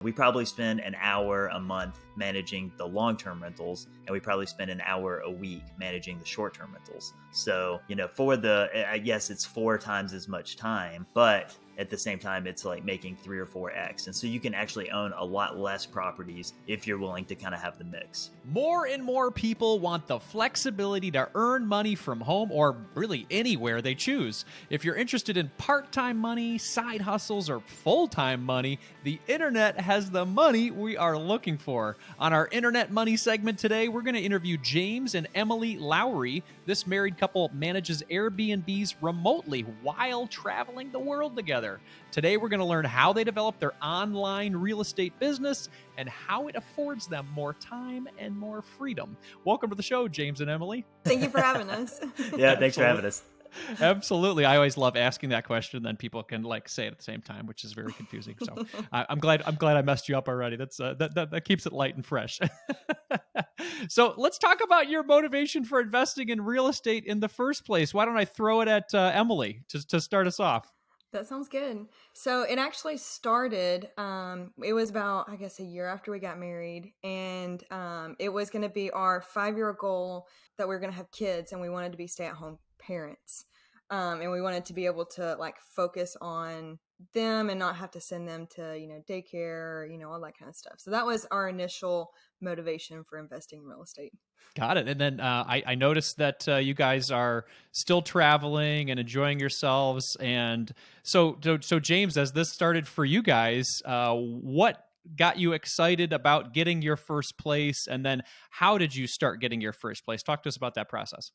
We probably spend an hour a month managing the long-term rentals, and we probably spend an hour a week managing the short-term rentals. So, for yes, it's 4 times as much time, but at the same time, it's like making 3 or 4x. And so you can actually own a lot less properties if you're willing to kind of have the mix. More and more people want the flexibility to earn money from home or really anywhere they choose. If you're interested in part-time money, side hustles, or full-time money, the internet has the money we are looking for. On our Internet Money segment today, we're going to interview James and Emily Lowery. This married couple manages Airbnbs remotely while traveling the world together. Today, we're going to learn how they develop their online real estate business and how it affords them more time and more freedom. Welcome to the show, James and Emily. Thank you for having us. Yeah, thanks for having us. Absolutely. I always love asking that question. Then people can say it at the same time, which is very confusing. So I'm glad I messed you up already. That keeps it light and fresh. So let's talk about your motivation for investing in real estate in the first place. Why don't I throw it at Emily to start us off? That sounds good. So it actually started, it was about, I guess, a year after we got married. And it was going to be our 5-year goal that we were going to have kids, and we wanted to be stay-at-home parents. And we wanted to be able to focus on them and not have to send them to, daycare, all that kind of stuff. So that was our initial motivation for investing in real estate. Got it. And then I noticed that you guys are still traveling and enjoying yourselves. And so James, as this started for you guys, what got you excited about getting your first place? And then how did you start getting your first place? Talk to us about that process.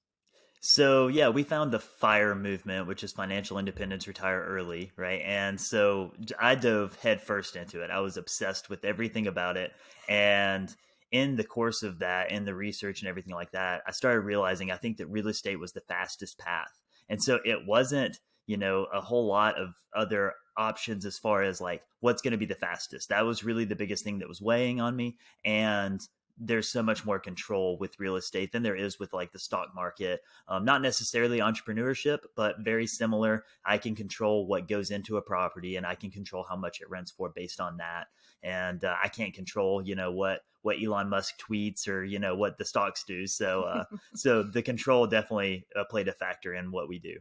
So yeah, we found the FIRE movement, which is financial independence, retire early, right? And so I dove headfirst into it. I was obsessed with everything about it. And in the course of that and the research and everything like that, I started realizing I think that real estate was the fastest path. And so it wasn't, a whole lot of other options as far as what's going to be the fastest. That was really the biggest thing that was weighing on me. And there's so much more control with real estate than there is with the stock market. Not necessarily entrepreneurship, but very similar. I can control what goes into a property, and I can control how much it rents for based on that. And I can't control, what Elon Musk tweets or, what the stocks do. So, so the control definitely played a factor in what we do.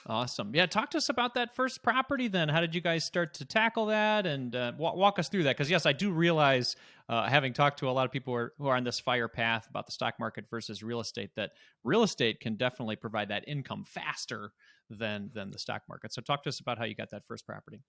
Awesome. Yeah. Talk to us about that first property then. How did you guys start to tackle that? And walk us through that. Because yes, I do realize, having talked to a lot of people who are on this FIRE path about the stock market versus real estate, that real estate can definitely provide that income faster than the stock market. So talk to us about how you got that first property.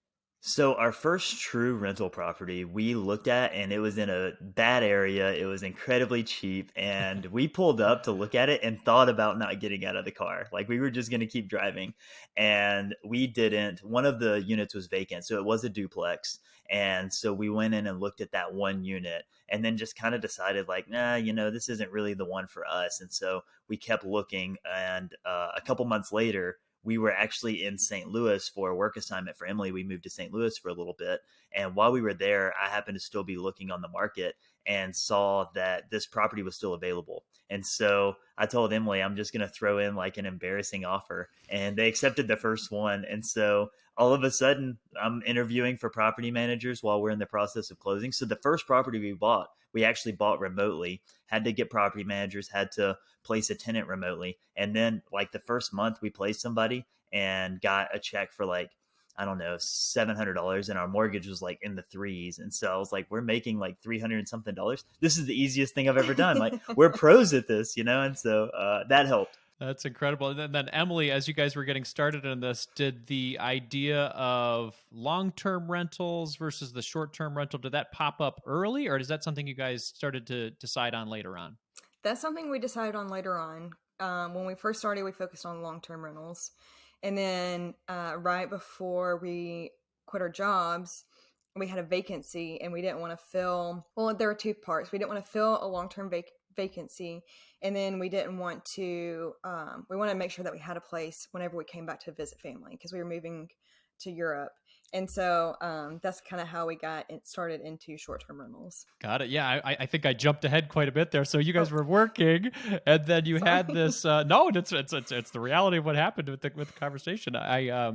So our first true rental property we looked at, and it was in a bad area. It was incredibly cheap, and we pulled up to look at it and thought about not getting out of the car. We were just going to keep driving, and we didn't. One of the units was vacant, so it was a duplex. And so we went in and looked at that one unit and then just kind of decided nah, this isn't really the one for us. And so we kept looking, and a couple months later, we were actually in St. Louis for a work assignment for Emily. We moved to St. Louis for a little bit. And while we were there, I happened to still be looking on the market and saw that this property was still available. And so I told Emily, I'm just going to throw in an embarrassing offer. And they accepted the first one. And so all of a sudden, I'm interviewing for property managers while we're in the process of closing. So the first property we bought, we actually bought remotely, had to get property managers, had to place a tenant remotely. And then the first month we placed somebody and got a check for I don't know, $700, and our mortgage was in the threes. And so I was we're making $300 and something. This is the easiest thing I've ever done. We're pros at this, and so that helped. That's incredible. And then Emily, as you guys were getting started in this, did the idea of long-term rentals versus the short-term rental, did that pop up early, or is that something you guys started to decide on later on? That's something we decided on later on. When we first started, we focused on long-term rentals. And then right before we quit our jobs, we had a vacancy, and we didn't want to fill, there were 2 parts. We didn't want to fill a long-term vacancy. And then we didn't want to, we wanted to make sure that we had a place whenever we came back to visit family, because we were moving to Europe. And so that's kind of how we got started into short-term rentals. Got it. Yeah, I think I jumped ahead quite a bit there. So you guys were working, and then you had this. No, it's the reality of what happened with the conversation. I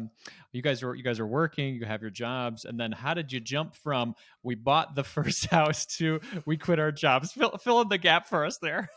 You guys are working, you have your jobs, and then how did you jump from we bought the first house to we quit our jobs? Fill in the gap for us there.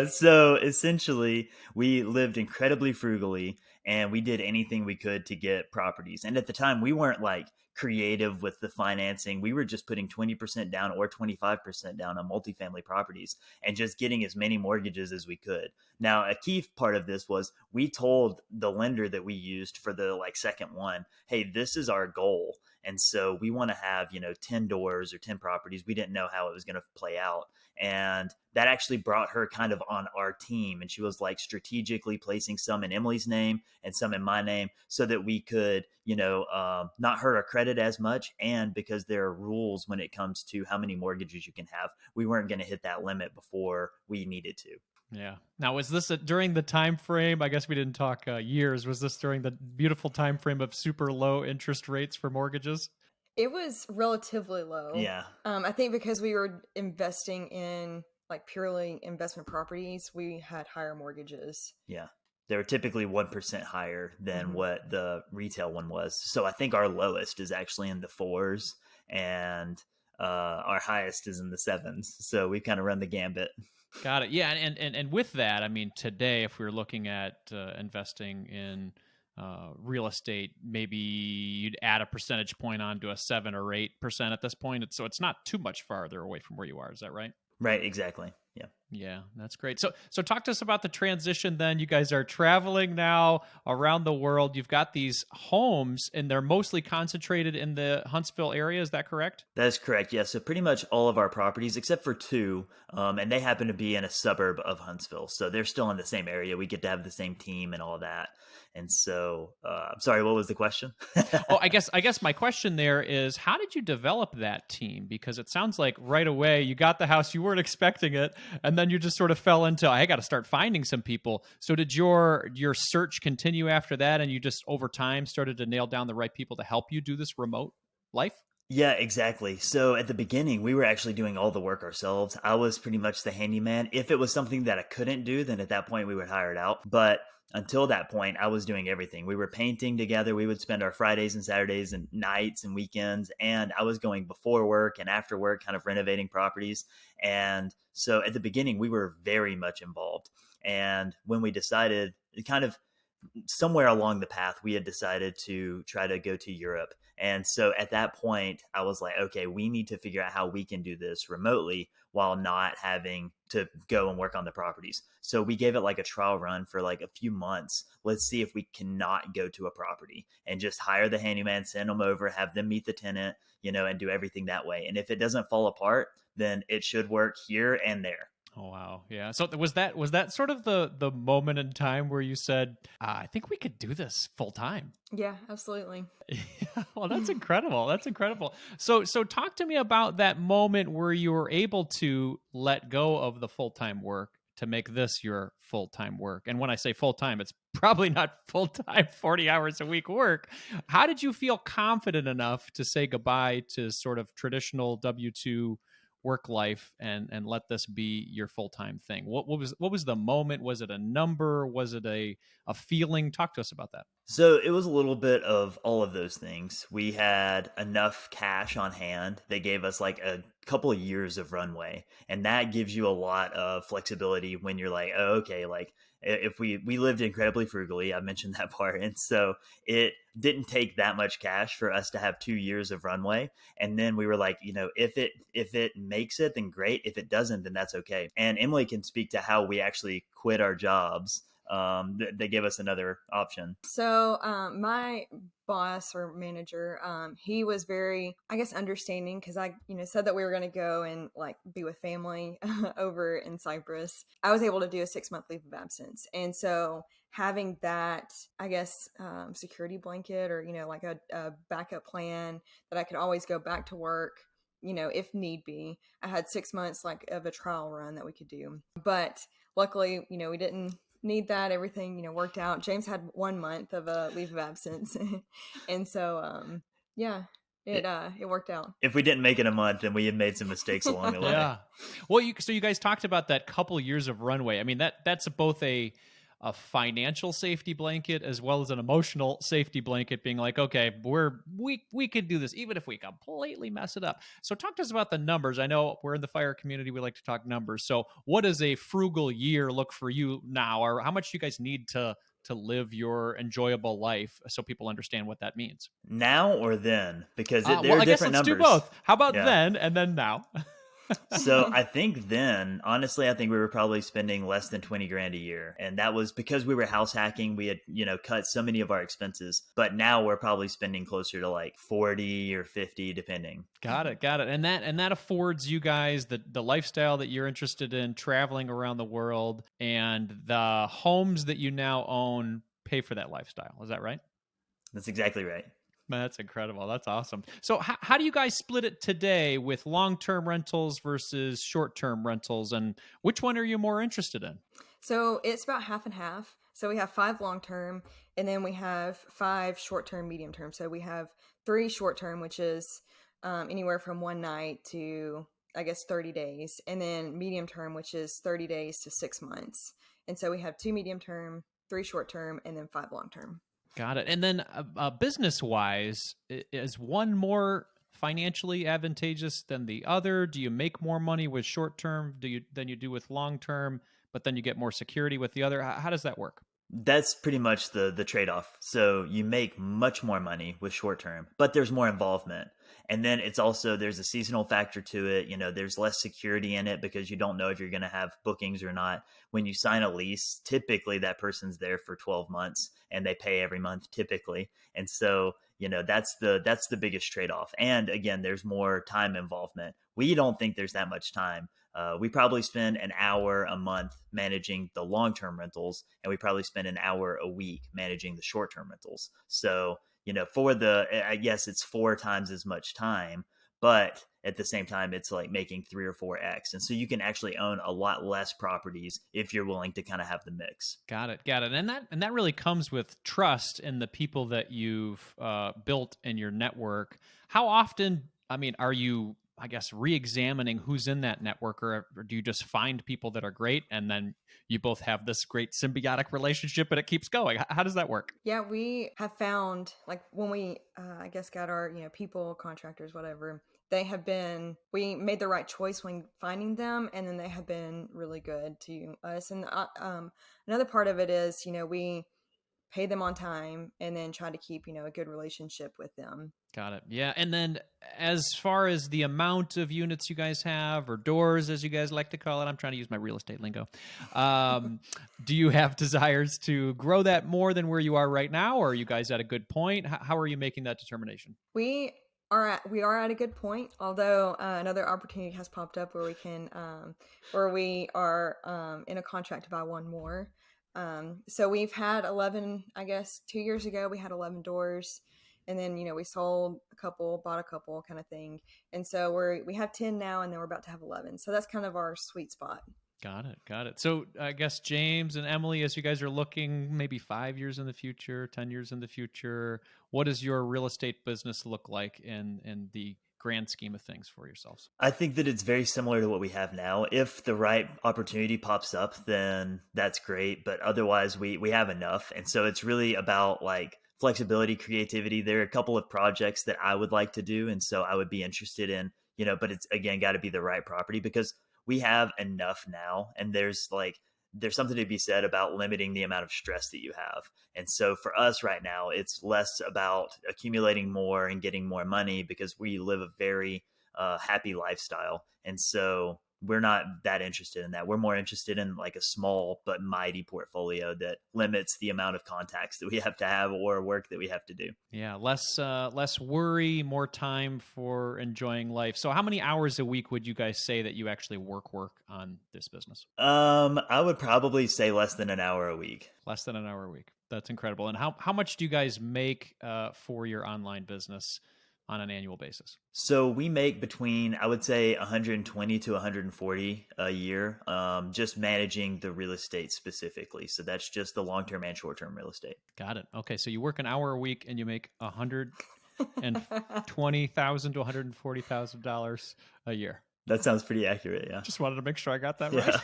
So essentially, we lived incredibly frugally and we did anything we could to get properties. And at the time, we weren't like creative with the financing. We were just putting 20% down or 25% down on multifamily properties and just getting as many mortgages as we could. Now, a key part of this was we told the lender that we used for the like second one, hey, this is our goal. And so we want to have, 10 doors or 10 properties. We didn't know how it was going to play out. And that actually brought her kind of on our team. And she was like strategically placing some in Emily's name and some in my name so that we could, not hurt our credit as much. And because there are rules when it comes to how many mortgages you can have, we weren't going to hit that limit before we needed to. Yeah. Now, was this during the time frame? I guess we didn't talk years. Was this during the beautiful time frame of super low interest rates for mortgages? It was relatively low. Yeah. I think because we were investing in like purely investment properties, we had higher mortgages. Yeah. They were typically 1% higher than Mhm. what the retail one was. So I think our lowest is actually in the fours and our highest is in the sevens. So we kind of run the gambit. Got it. Yeah, and with that, I mean, today, if we were looking at investing in real estate, maybe you'd add a percentage point onto a 7 or 8% at this point. So it's not too much farther away from where you are. Is that right? Right. Exactly. Yeah. Yeah, that's great. So talk to us about the transition then. You guys are traveling now around the world. You've got these homes and they're mostly concentrated in the Huntsville area. Is that correct? That is correct. Yeah. So pretty much all of our properties, except for two, and they happen to be in a suburb of Huntsville. So they're still in the same area. We get to have the same team and all that. And so, I'm sorry, what was the question? Oh, I guess my question there is, how did you develop that team? Because it sounds like right away you got the house, you weren't expecting it, and then you just sort of fell into, I got to start finding some people. So did your search continue after that, and you just over time started to nail down the right people to help you do this remote life? Yeah, exactly. So at the beginning, we were actually doing all the work ourselves. I was pretty much the handyman. If it was something that I couldn't do, then at that point we would hire it out. But until that point, I was doing everything. We were painting together. We would spend our Fridays and Saturdays and nights and weekends. And I was going before work and after work, kind of renovating properties. And so at the beginning, we were very much involved. And when we decided, kind of somewhere along the path, we had decided to try to go to Europe. And so at that point, I was like, okay, we need to figure out how we can do this remotely while not having to go and work on the properties. So we gave it like a trial run for like a few months. Let's see if we cannot go to a property and just hire the handyman, send them over, have them meet the tenant, and do everything that way. And if it doesn't fall apart, then it should work here and there. Oh wow, yeah. So was that sort of the moment in time where you said, I think we could do this full time? Yeah, absolutely. Yeah, well, that's incredible. That's incredible. So talk to me about that moment where you were able to let go of the full time work to make this your full time work. And when I say full time, it's probably not full time 40 hours a week work. How did you feel confident enough to say goodbye to sort of traditional W-2 work life and let this be your full-time thing? What was the moment? Was it a number? Was it a feeling? Talk to us about that. So it was a little bit of all of those things. We had enough cash on hand that gave us like a couple of years of runway. And that gives you a lot of flexibility when you're like, oh, okay, like if we lived incredibly frugally, I mentioned that part. And so it didn't take that much cash for us to have 2 years of runway. And then we were like, if it makes it, then great. If it doesn't, then that's okay. And Emily can speak to how we actually quit our jobs. They gave us another option. So my boss or manager, he was very, I guess, understanding because I, said that we were going to go and like be with family over in Cyprus. I was able to do a 6-month leave of absence, and so having that, I guess, security blanket or like a backup plan that I could always go back to work. If need be. I had 6 months like of a trial run that we could do, but luckily, we didn't need that. Everything worked out. James had 1 month of a leave of absence and so yeah, it worked out. If we didn't make it a month, then we had made some mistakes along the way. Yeah. Well, so you guys talked about that couple years of runway. I mean, that's both a a financial safety blanket as well as an emotional safety blanket, being like, okay, we could do this even if we completely mess it up. So talk to us about the numbers. I know we're in the fire community, we like to talk numbers. So what does a frugal year look for you now, or how much do you guys need to live your enjoyable life so people understand what that means? Now or then? Because there Well, are I guess different let's do numbers. both. How about Yeah. then and then now? So I think then, honestly, I think we were probably spending less than 20 grand a year. And that was because we were house hacking. We had, cut so many of our expenses. But now we're probably spending closer to like 40 or 50, depending. Got it, got it. And that affords you guys the lifestyle that you're interested in, traveling around the world, and the homes that you now own pay for that lifestyle. Is that right? That's exactly right. Man, that's incredible. That's awesome. So, how do you guys split it today with long term rentals versus short term rentals? And which one are you more interested in? So it's about half and half. So we have 5 long term, and then we have 5 short term, medium term. So we have 3 short term, which is anywhere from 1 night to, I guess, 30 days, and then medium term, which is 30 days to 6 months. And so we have 2 medium term, 3 short term, and then 5 long term. Got it. And then business wise, is one more financially advantageous than the other? Do you make more money with short term than you do with long term, but then you get more security with the other? How does that work? That's pretty much the trade-off. So you make much more money with short term, but there's more involvement. And then it's also there's a seasonal factor to it. There's less security in it because you don't know if you're going to have bookings or not. When you sign a lease, typically that person's there for 12 months and they pay every month typically. And so, that's the biggest trade-off. And again, there's more time involvement. We don't think there's that much time. We probably spend an hour a month managing the long-term rentals, and we probably spend an hour a week managing the short-term rentals. So, I guess it's 4 times as much time, but at the same time, it's like making 3 or 4x. And so you can actually own a lot less properties if you're willing to kind of have the mix. Got it, got it. And that really comes with trust in the people that you've built in your network. How often, I mean, are you, I guess, re-examining who's in that network, or do you just find people that are great and then you both have this great symbiotic relationship and it keeps going? How does that work? Yeah, we have found, like, when we, I guess, got our, people, contractors, whatever, we made the right choice when finding them, and then they have been really good to us. And another part of it is, we pay them on time and then try to keep, a good relationship with them. Got it. Yeah. And then as far as the amount of units you guys have, or doors, as you guys like to call it, I'm trying to use my real estate lingo. Do you have desires to grow that more than where you are right now? Or are you guys at a good point? How are you making that determination? We are at a good point, although another opportunity has popped up where we are in a contract to buy one more. So we've had 11, I guess 2 years ago, we had 11 doors, and then, we sold a couple, bought a couple, kind of thing. And so we have 10 now, and then we're about to have 11. So that's kind of our sweet spot. Got it. Got it. So I guess James and Emily, as you guys are looking maybe 5 years in the future, 10 years in the future, what does your real estate business look like in the grand scheme of things for yourselves? I think that it's very similar to what we have now. If the right opportunity pops up, then that's great. But otherwise, we have enough. And so it's really about like flexibility, creativity. There are a couple of projects that I would like to do. And so I would be interested in, but it's again got to be the right property because we have enough now. And there's something to be said about limiting the amount of stress that you have. And so for us right now, it's less about accumulating more and getting more money because we live a very happy lifestyle. And so we're not that interested in that. We're more interested in like a small but mighty portfolio that limits the amount of contacts that we have to have or work that we have to do. Yeah, less worry, more time for enjoying life. So how many hours a week would you guys say that you actually work on this business? I would probably say less than an hour a week. Less than an hour a week. That's incredible. And how much do you guys make for your online business on an annual basis? So we make between, I would say, 120 to 140 a year, just managing the real estate specifically. So that's just the long-term and short-term real estate. Got it. Okay, so you work an hour a week and you make $120,000 to $140,000 a year. That sounds pretty accurate. Yeah. Just wanted to make sure I got that right.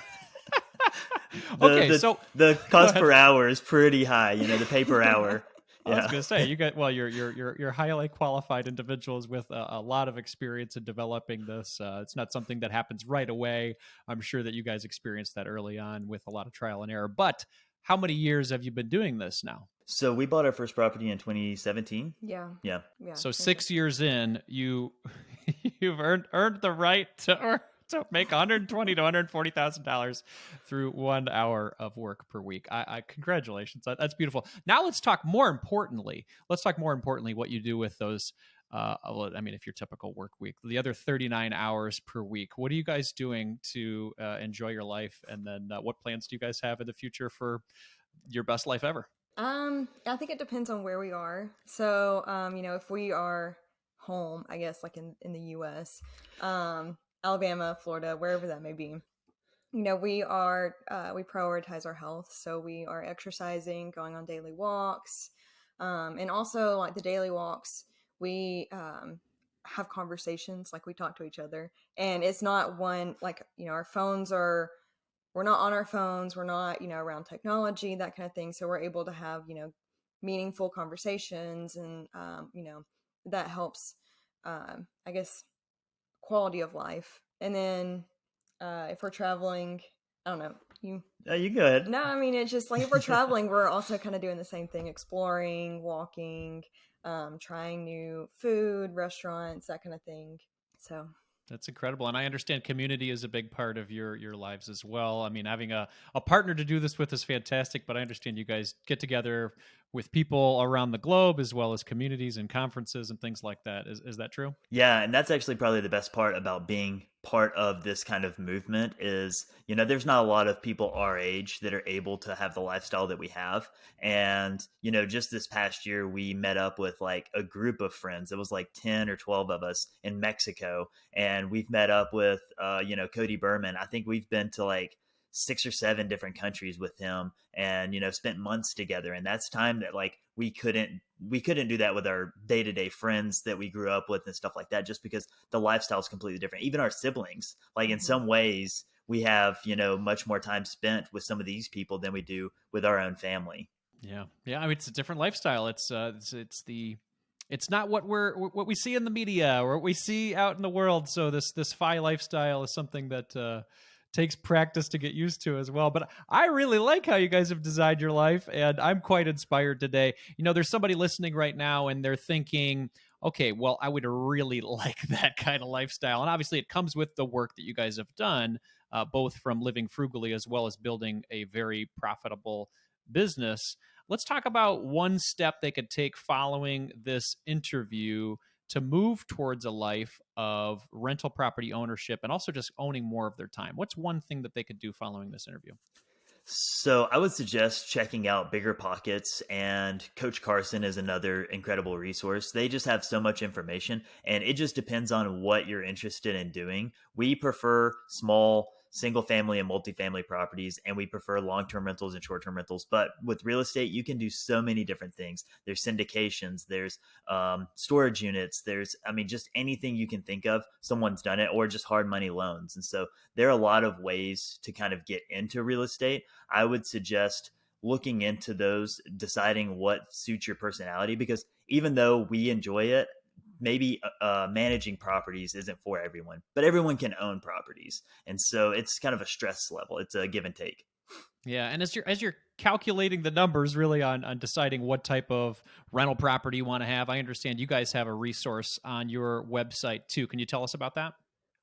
the Okay, the so the go cost ahead. per hour is pretty high. The pay per hour. I was Yeah. going to say you got well. You're highly qualified individuals with a lot of experience in developing this. It's not something that happens right away. I'm sure that you guys experienced that early on with a lot of trial and error. But how many years have you been doing this now? So we bought our first property in 2017. Yeah. Yeah. Yeah. So 2017. 6 years in, you've earned the right to make 120 to $140,000 through 1 hour of work per week. I congratulations. That's beautiful. Now let's talk more importantly. Let's talk more importantly what you do with those. Well, I mean, if your typical work week, the other 39 hours per week, what are you guys doing to enjoy your life? And then what plans do you guys have in the future for your best life ever? I think it depends on where we are. So, if we are home, I guess like in the US, Alabama, Florida, wherever that may be, we prioritize our health. So we are exercising, going on daily walks. And also like the daily walks, we have conversations, like we talk to each other. And it's not one like, our phones are we're not on our phones, we're not, around technology, that kind of thing. So we're able to have, meaningful conversations, and that helps, I guess, quality of life. And then if we're traveling, I don't know, you. You go ahead. No, I mean, it's just like if we're traveling, we're also kind of doing the same thing, exploring, walking, trying new food, restaurants, that kind of thing. So That's incredible. And I understand community is a big part of your lives as well. I mean, having a partner to do this with is fantastic, but I understand you guys get together with people around the globe as well as communities and conferences and things like that. Is that true? Yeah, and that's actually probably the best part about being part of this kind of movement is, there's not a lot of people our age that are able to have the lifestyle that we have. And, just this past year, we met up with like a group of friends. It was like 10 or 12 of us in Mexico. And we've met up with, Cody Berman. I think we've been to like 6 or 7 different countries with him, and spent months together. And that's time that like we couldn't do that with our day-to-day friends that we grew up with and stuff like that, just because the lifestyle is completely different. Even our siblings, like in mhm. some ways we have much more time spent with some of these people than we do with our own family. Yeah. Yeah. I mean, it's a different lifestyle. It's not what we see in the media or what we see out in the world. So this FI lifestyle is something that takes practice to get used to as well. But I really like how you guys have designed your life, and I'm quite inspired today. There's somebody listening right now, and they're thinking, okay, well, I would really like that kind of lifestyle. And obviously, it comes with the work that you guys have done, both from living frugally as well as building a very profitable business. Let's talk about one step they could take following this interview to move towards a life of rental property ownership and also just owning more of their time. What's one thing that they could do following this interview? So I would suggest checking out Bigger Pockets, and Coach Carson is another incredible resource. They just have so much information, and it just depends on what you're interested in doing. We prefer small single family and multifamily properties, and we prefer long-term rentals and short-term rentals. But with real estate, you can do so many different things. There's syndications, there's storage units, there's, I mean, just anything you can think of, someone's done it, or just hard money loans. And so there are a lot of ways to kind of get into real estate. I would suggest looking into those, deciding what suits your personality, because even though we enjoy it, maybe managing properties isn't for everyone, but everyone can own properties. And so it's kind of a stress level. It's a give and take. Yeah, and as you're calculating the numbers really on deciding what type of rental property you want to have, I understand you guys have a resource on your website too. Can you tell us about that?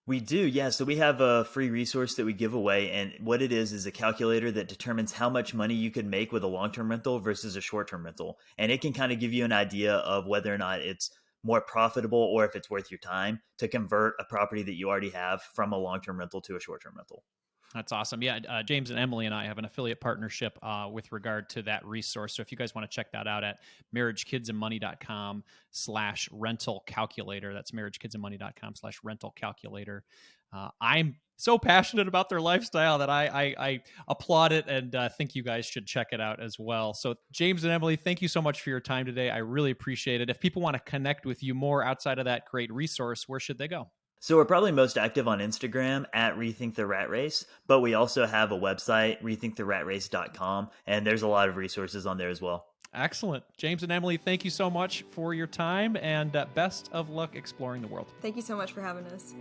We do, yeah. So we have a free resource that we give away, and what it is a calculator that determines how much money you could make with a long-term rental versus a short-term rental, and it can kind of give you an idea of whether or not it's more profitable or if it's worth your time to convert a property that you already have from a long-term rental to a short-term rental. That's awesome. Yeah, James and Emily and I have an affiliate partnership with regard to that resource. So if you guys want to check that out at marriagekidsandmoney.com/rental calculator, that's marriagekidsandmoney.com/rental calculator. I'm so passionate about their lifestyle that I applaud it and think you guys should check it out as well. So James and Emily, thank you so much for your time today. I really appreciate it. If people want to connect with you more outside of that great resource, where should they go? So we're probably most active on Instagram at Rethink the Rat Race, but we also have a website, rethinktheratrace.com, and there's a lot of resources on there as well. Excellent. James and Emily, thank you so much for your time, and best of luck exploring the world. Thank you so much for having us.